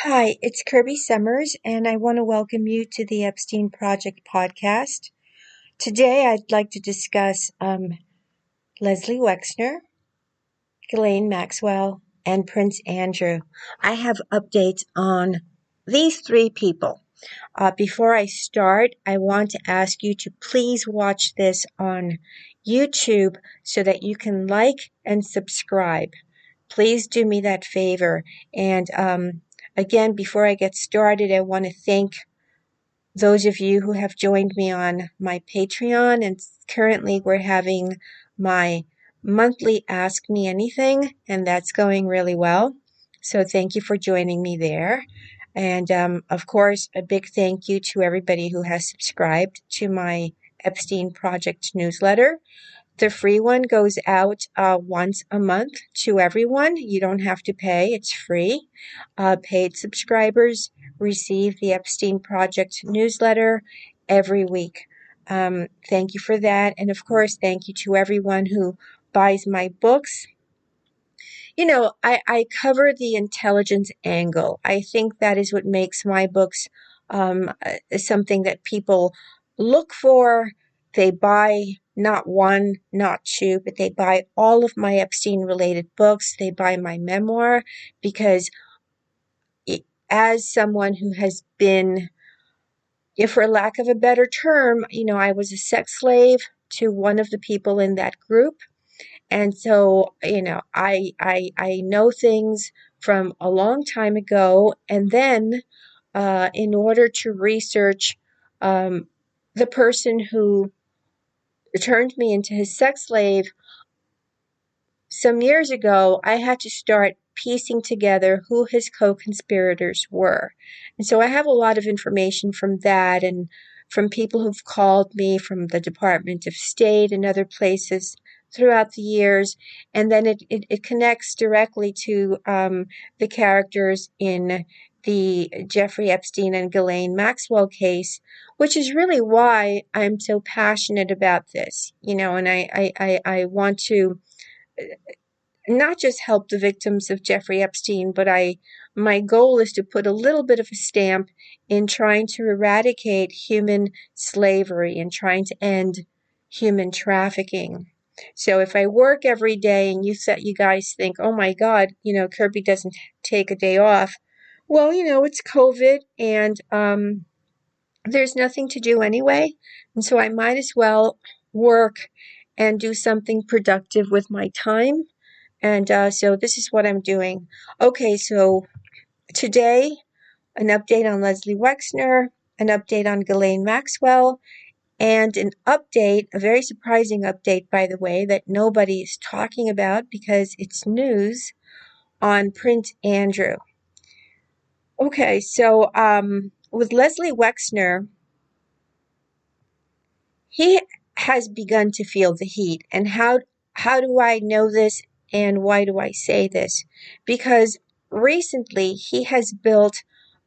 Hi, it's Kirby Sommers, and I want to welcome you to the Epstein Project podcast. Today, I'd like to discuss Leslie Wexner, Ghislaine Maxwell, and Prince Andrew. I have updates on these three people. Before I start, I want to ask you to please watch this on YouTube so that you can like and subscribe. Please do me that favor. And again, before I get started, I want to thank those of you who have joined me on my Patreon. And currently, we're having my monthly Ask Me Anything, and that's going really well. So thank you for joining me there. And of course, a big thank you to everybody who has subscribed to my Epstein Project newsletter. The free one goes out once a month to everyone. You don't have to pay. It's free. Paid subscribers receive the Epstein Project newsletter every week. Thank you for that. And of course, thank you to everyone who buys my books. You know, I cover the intelligence angle. I think that is what makes my books something that people look for. They buy not one, not two, but they buy all of my Epstein related books. They buy my memoir because as someone who has been, if for lack of a better term, I was a sex slave to one of the people in that group. And so, I know things from a long time ago. And then, in order to research the person who turned me into his sex slave some years ago, I had to start piecing together who his co-conspirators were. And so I have a lot of information from that and from people who've called me from the Department of State and other places throughout the years. And then it connects directly to the characters in the Jeffrey Epstein and Ghislaine Maxwell case, which is really why I'm so passionate about this, and I want to not just help the victims of Jeffrey Epstein, but my goal is to put a little bit of a stamp in trying to eradicate human slavery and trying to end human trafficking. So if I work every day and you guys think, oh my God, Kirby doesn't take a day off. Well, it's COVID and there's nothing to do anyway. And so I might as well work and do something productive with my time. And so this is what I'm doing. Okay, so today, an update on Leslie Wexner, an update on Ghislaine Maxwell, and an update, a very surprising update, by the way, that nobody is talking about because it's news on Prince Andrew. Okay, so with Leslie Wexner, he has begun to feel the heat. And how do I know this and why do I say this? Because recently he has built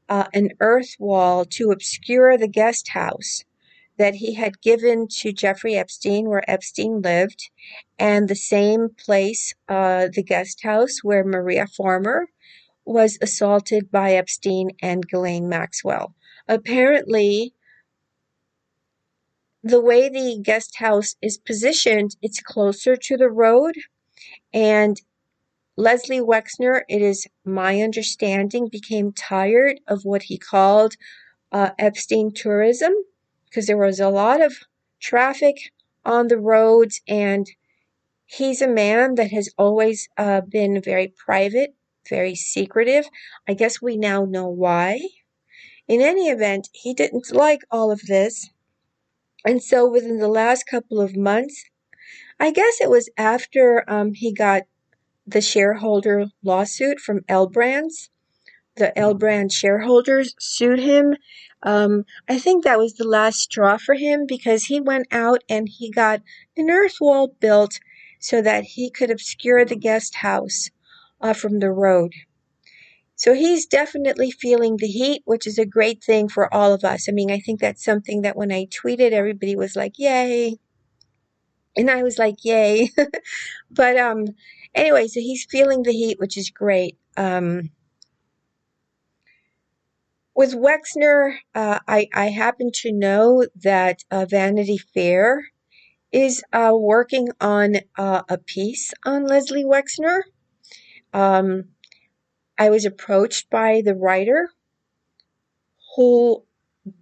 an earth wall to obscure the guest house that he had given to Jeffrey Epstein, where Epstein lived, and the same place, the guest house where Maria Former was assaulted by Epstein and Ghislaine Maxwell. Apparently, the way the guest house is positioned, it's closer to the road. And Leslie Wexner, it is my understanding, became tired of what he called Epstein tourism because there was a lot of traffic on the roads. And he's a man that has always been very private, very secretive. I guess we now know why. In any event, he didn't like all of this. And so within the last couple of months, I guess it was after he got the shareholder lawsuit from L Brands. The L Brand shareholders sued him. I think that was the last straw for him because he went out and he got an earth wall built so that he could obscure the guest house from the road. So he's definitely feeling the heat, which is a great thing for all of us. I mean, I think that's something that when I tweeted, everybody was like, yay. And I was like, yay. But anyway, so he's feeling the heat, which is great. With Wexner, I happen to know that Vanity Fair is working on a piece on Leslie Wexner. Um, I was approached by the writer who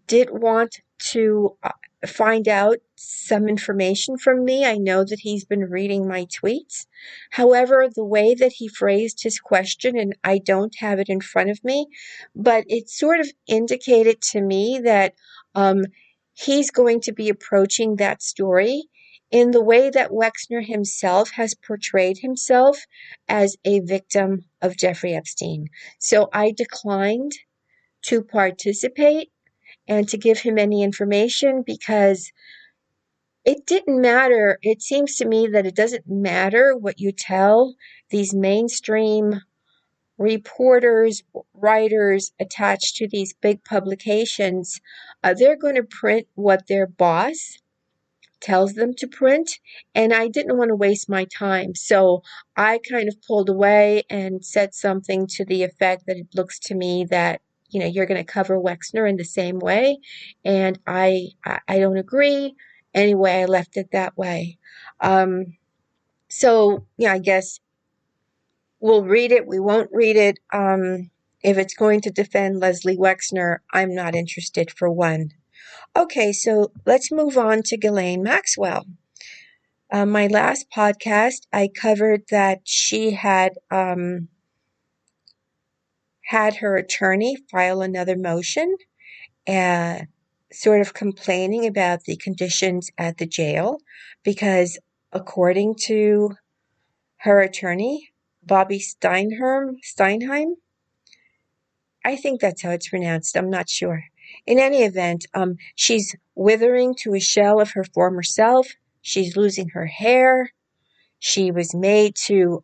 did want to find out some information from me. I know that he's been reading my tweets. However, the way that he phrased his question, and I don't have it in front of me, but it sort of indicated to me that um, he's going to be approaching that story in the way that Wexner himself has portrayed himself as a victim of Jeffrey Epstein. So I declined to participate and to give him any information because it didn't matter. It seems to me that it doesn't matter what you tell these mainstream reporters, writers attached to these big publications. They're going to print what their boss tells them to print, and I didn't want to waste my time. So I kind of pulled away and said something to the effect that it looks to me that, you're going to cover Wexner in the same way, and I don't agree. Anyway, I left it that way. So yeah, I guess we'll read it, we won't read it. If it's going to defend Leslie Wexner, I'm not interested for one. Okay, so let's move on to Ghislaine Maxwell. My last podcast, I covered that she had had her attorney file another motion, uh, sort of complaining about the conditions at the jail, because according to her attorney, Bobby Steinheim, I think that's how it's pronounced. I'm not sure. In any event, she's withering to a shell of her former self. She's losing her hair. She was made to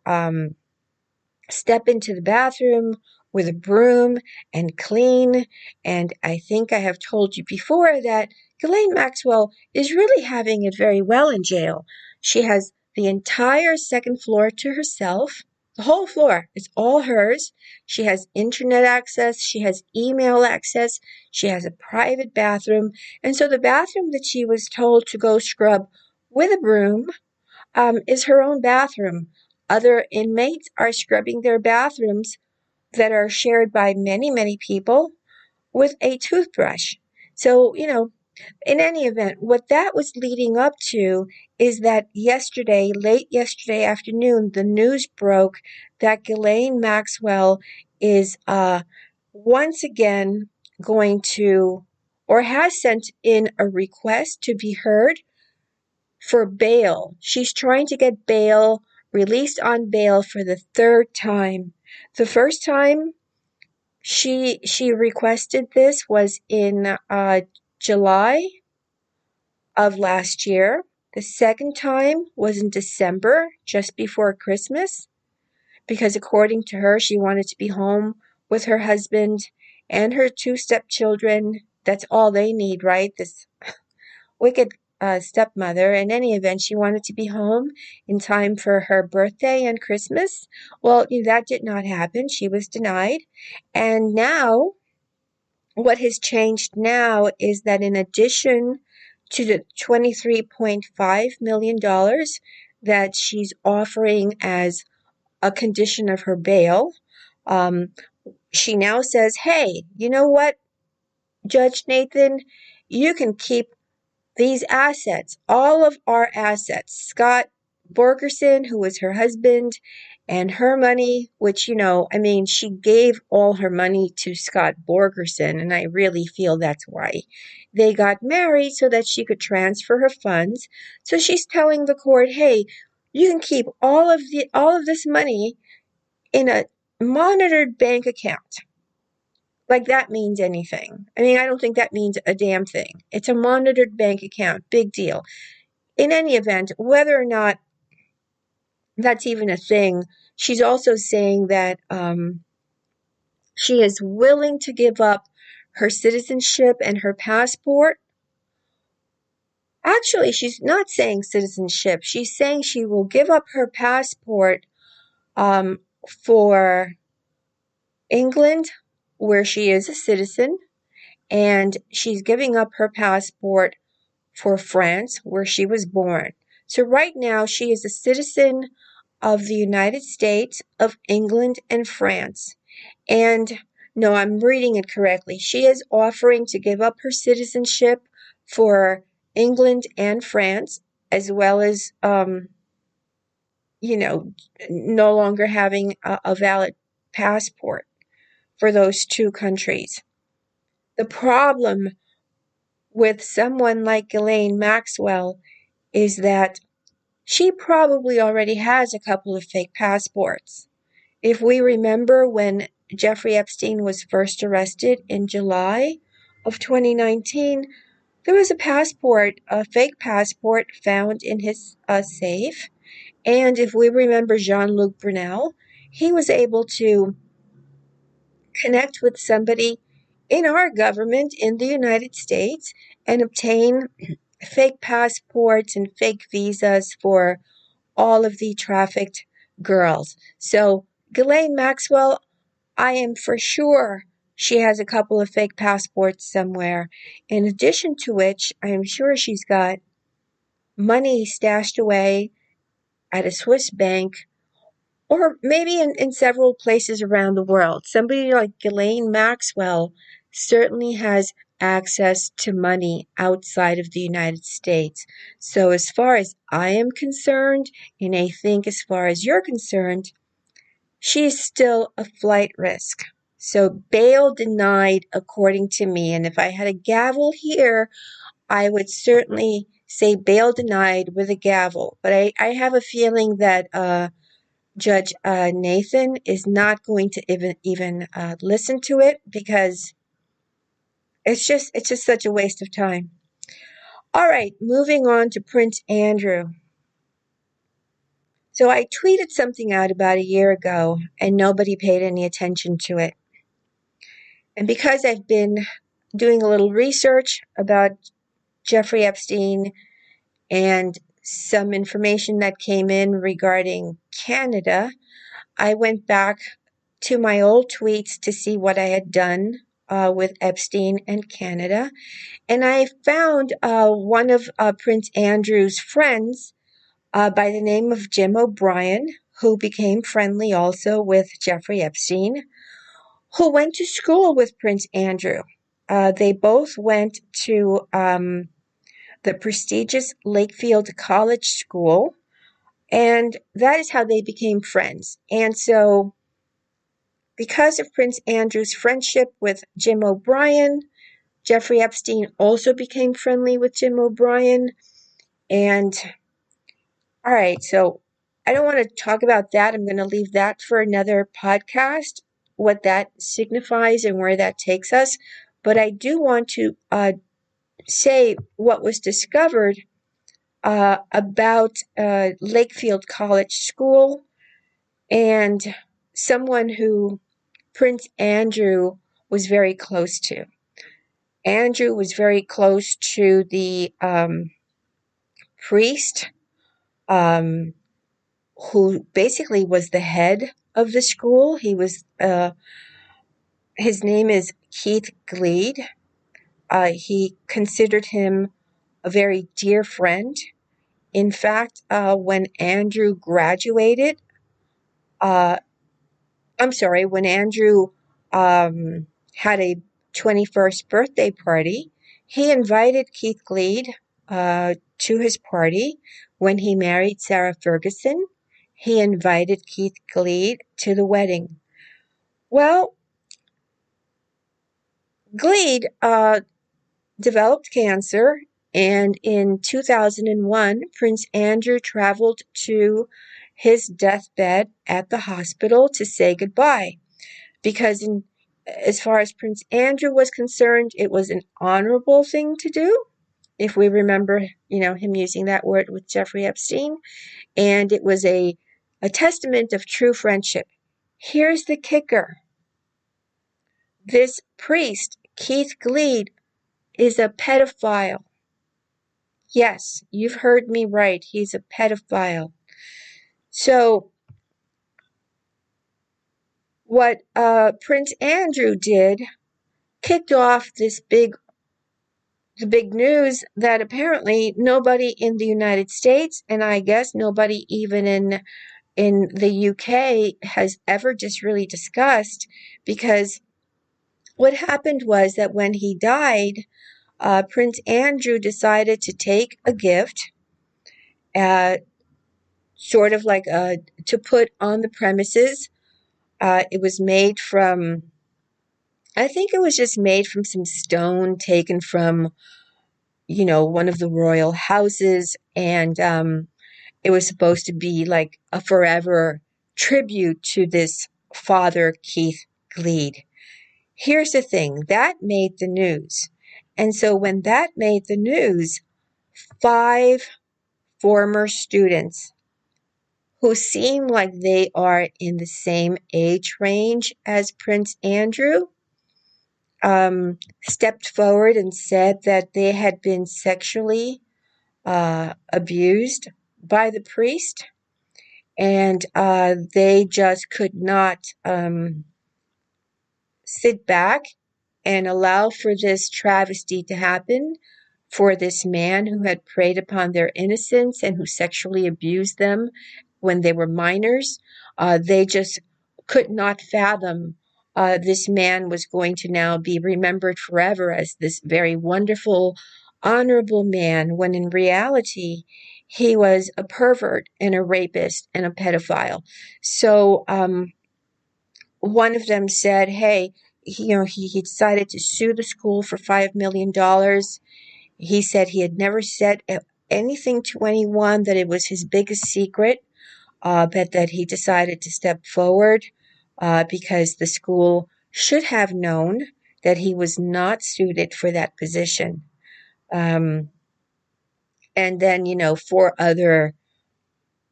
step into the bathroom with a broom and clean. And I think I have told you before that Ghislaine Maxwell is really having it very well in jail. She has the entire second floor to herself. The whole floor is all hers. She has internet access. She has email access. She has a private bathroom. And so the bathroom that she was told to go scrub with a broom is her own bathroom. Other inmates are scrubbing their bathrooms that are shared by many, many people with a toothbrush. So, in any event, what that was leading up to is that yesterday, late yesterday afternoon, the news broke that Ghislaine Maxwell is once again going to, or has sent in a request to be heard for bail. She's trying to get bail, released on bail for the third time. The first time she requested this was in July of last year. The second time was in December, just before Christmas, because according to her, she wanted to be home with her husband and her two stepchildren. That's all they need, right? This wicked stepmother. In any event, she wanted to be home in time for her birthday and Christmas. Well, that did not happen. She was denied. And now, what has changed now is that in addition to the $23.5 million that she's offering as a condition of her bail, she now says, hey, you know what, Judge Nathan, you can keep these assets, all of our assets. Scott Borgerson, who was her husband, and her money, which, she gave all her money to Scott Borgerson, and I really feel that's why they got married, so that she could transfer her funds. So she's telling the court, hey, you can keep all of this money in a monitored bank account. Like that means anything. I don't think that means a damn thing. It's a monitored bank account. Big deal. In any event, whether or not that's even a thing, she's also saying that she is willing to give up her citizenship and her passport. Actually, she's not saying citizenship. She's saying she will give up her passport for England where she is a citizen, and she's giving up her passport for France, where she was born. So right now, she is a citizen of the United States, of England, and France. And no, I'm reading it correctly. She is offering to give up her citizenship for England and France, as well as, no longer having a valid passport for those two countries. The problem with someone like Ghislaine Maxwell is that she probably already has a couple of fake passports. If we remember when Jeffrey Epstein was first arrested in July of 2019, there was a fake passport found in his safe. And if we remember Jean-Luc Brunel, he was able to connect with somebody in our government in the United States and obtain fake passports and fake visas for all of the trafficked girls. So Ghislaine Maxwell, I am for sure she has a couple of fake passports somewhere. In addition to which, I am sure she's got money stashed away at a Swiss bank, or maybe in several places around the world. Somebody like Ghislaine Maxwell certainly has access to money outside of the United States. So as far as I am concerned, and I think as far as you're concerned, she's still a flight risk. So bail denied, according to me. And if I had a gavel here, I would certainly say bail denied with a gavel. But I have a feeling that Judge Nathan is not going to even listen to it, because it's just such a waste of time. All right, moving on to Prince Andrew. So I tweeted something out about a year ago, and nobody paid any attention to it. And because I've been doing a little research about Jeffrey Epstein and some information that came in regarding Canada, I went back to my old tweets to see what I had done with Epstein and Canada. And I found one of Prince Andrew's friends by the name of Jim O'Brien, who became friendly also with Jeffrey Epstein, who went to school with Prince Andrew. They both went to the prestigious Lakefield College School, and that is how they became friends. And so, because of Prince Andrew's friendship with Jim O'Brien, Jeffrey Epstein also became friendly with Jim O'Brien. And all right, so I don't want to talk about that. I'm going to leave that for another podcast, what that signifies and where that takes us. But I do want to say what was discovered about Lakefield College School, and someone who Prince Andrew was very close to. Andrew was very close to the priest who basically was the head of the school. He was, his name is Keith Gleed. He considered him a very dear friend. In fact, when Andrew graduated, when Andrew had a 21st birthday party, he invited Keith Gleed to his party. When he married Sarah Ferguson, he invited Keith Gleed to the wedding. Well, Gleed developed cancer, and in 2001, Prince Andrew traveled to his deathbed at the hospital to say goodbye. Because as far as Prince Andrew was concerned, it was an honorable thing to do, if we remember, him using that word with Jeffrey Epstein, and it was a testament of true friendship. Here's the kicker. This priest, Keith Gleed, is a pedophile. Yes, you've heard me right. He's a pedophile. So, what Prince Andrew did kicked off the big news that apparently nobody in the United States, and I guess nobody even in the UK, has ever just really discussed. Because what happened was that when he died, Prince Andrew decided to take a gift, uh, sort of like to put on the premises. It was made from, I think it was just made from some stone taken from, one of the royal houses. And it was supposed to be like a forever tribute to this Father Keith Gleed. Here's the thing, that made the news. And so when that made the news, 5 former students who seem like they are in the same age range as Prince Andrew stepped forward and said that they had been sexually abused by the priest, and they just could not sit back and allow for this travesty to happen, for this man who had preyed upon their innocence and who sexually abused them when they were minors. They just could not fathom this man was going to now be remembered forever as this very wonderful, honorable man, when in reality, he was a pervert and a rapist and a pedophile. So, one of them said, hey, he decided to sue the school for $5 million. He said he had never said anything to anyone, that it was his biggest secret, but that he decided to step forward because the school should have known that he was not suited for that position. And then, 4 other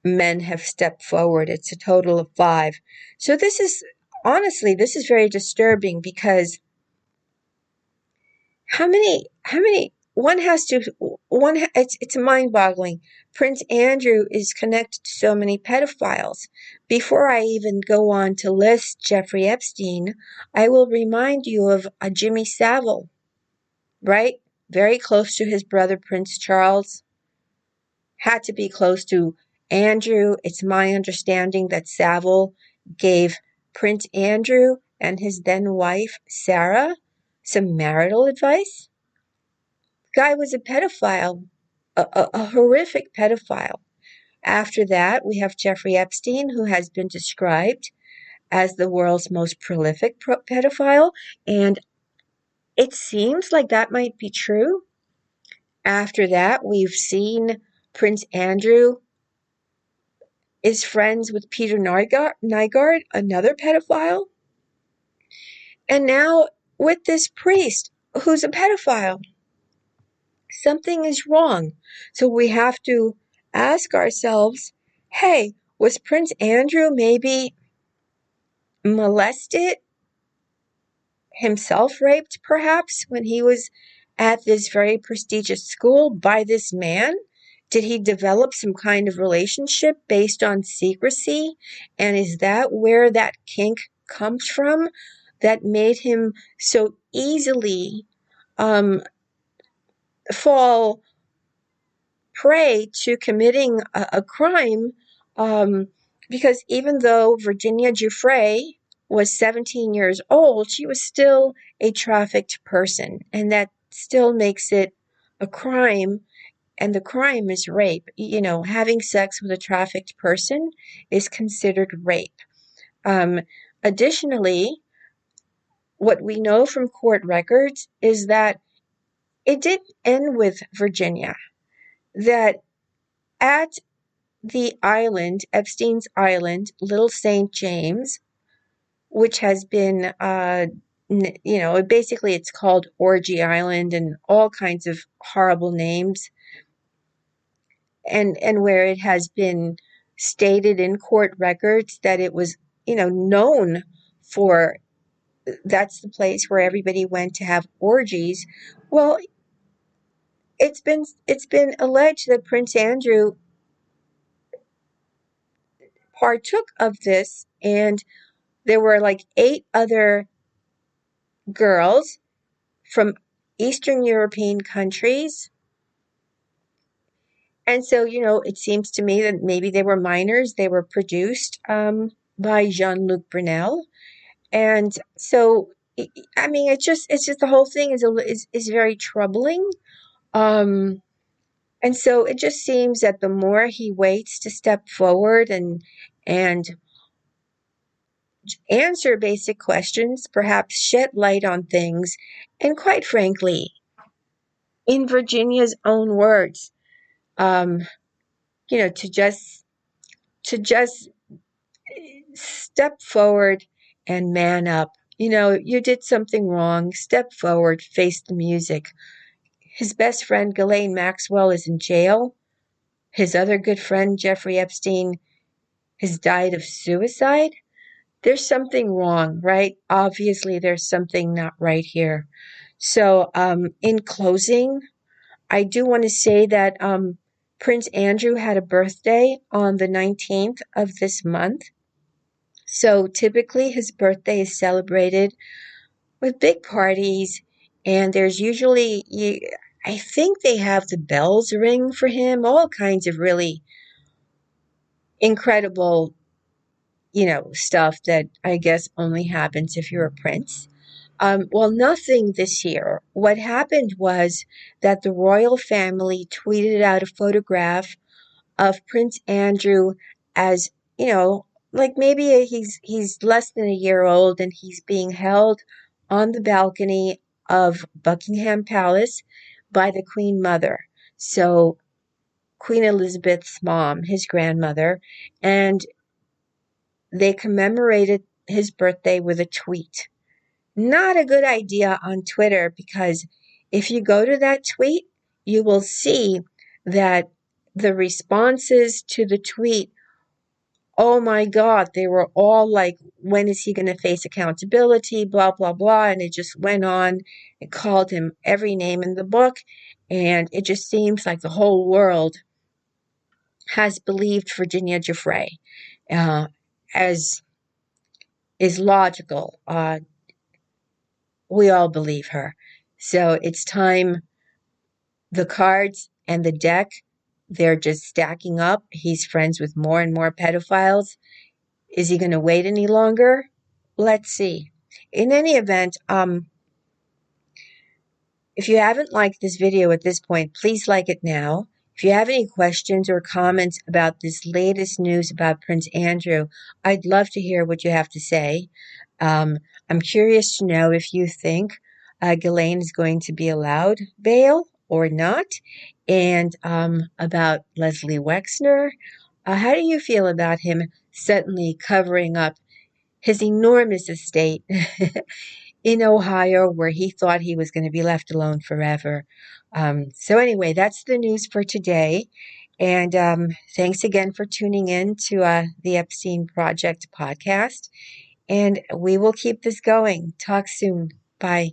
men have stepped forward. It's a total of 5. So honestly, this is very disturbing, because how many it's mind-boggling. Prince Andrew is connected to so many pedophiles. Before I even go on to list Jeffrey Epstein, I will remind you of Jimmy Savile, right? Very close to his brother Prince Charles. Had to be close to Andrew. It's my understanding that Savile gave Prince Andrew and his then wife Sarah some marital advice. Guy was a pedophile, a horrific pedophile. After that, we have Jeffrey Epstein, who has been described as the world's most prolific pedophile, and it seems like that might be true. After that, we've seen Prince Andrew is friends with Peter Nygard, another pedophile, and now with this priest who's a pedophile. Something is wrong. So we have to ask ourselves, hey, was Prince Andrew maybe molested, himself raped perhaps, when he was at this very prestigious school by this man? Did he develop some kind of relationship based on secrecy? And is that where that kink comes from, that made him so easily fall prey to committing a crime? Because even though Virginia Giuffre was 17 years old, she was still a trafficked person, and that still makes it a crime. And the crime is rape. Having sex with a trafficked person is considered rape. Additionally, what we know from court records is that it didn't end with Virginia. That at the island, Epstein's Island, Little St. James, which has been, basically it's called Orgy Island and all kinds of horrible names, and where it has been stated in court records that it was, known for, that's the place where everybody went to have orgies. Well, it's been alleged that Prince Andrew partook of this, and There were like 8 other girls from Eastern European countries. And so, it seems to me that maybe they were minors. They were produced by Jean-Luc Brunel. And so, I mean, it's just the whole thing is very troubling. Um, and so it just seems that the more he waits to step forward and answer basic questions, perhaps shed light on things, and quite frankly, in Virginia's own words, um, to just step forward and man up. You did something wrong. Step forward, face the music. His best friend, Ghislaine Maxwell, is in jail. His other good friend, Jeffrey Epstein, has died of suicide. There's something wrong, right? Obviously, there's something not right here. So, in closing, I do want to say that Prince Andrew had a birthday on the 19th of this month. So typically his birthday is celebrated with big parties, and there's usually, I think they have the bells ring for him, all kinds of really incredible, stuff that I guess only happens if you're a prince. Well, nothing this year. What happened was that the royal family tweeted out a photograph of Prince Andrew as, like maybe he's less than a year old and he's being held on the balcony of Buckingham Palace by the Queen Mother. So Queen Elizabeth's mom, his grandmother, and they commemorated his birthday with a tweet. Not a good idea on Twitter, because if you go to that tweet, you will see that the responses to the tweet, oh my God, they were all like, when is he going to face accountability, blah, blah, blah. And it just went on. It called him every name in the book. And it just seems like the whole world has believed Virginia Giuffre, as is logical. We all believe her. So it's time. The cards and the deck, they're just stacking up. He's friends with more and more pedophiles. Is he going to wait any longer? Let's see. In any event, if you haven't liked this video at this point, please like it now. If you have any questions or comments about this latest news about Prince Andrew, I'd love to hear what you have to say. I'm curious to know if you think Ghislaine is going to be allowed bail or not, and about Leslie Wexner. How do you feel about him suddenly covering up his enormous estate in Ohio, where he thought he was going to be left alone forever? So anyway, that's the news for today. And thanks again for tuning in to the Epstein Project podcast. And we will keep this going. Talk soon. Bye.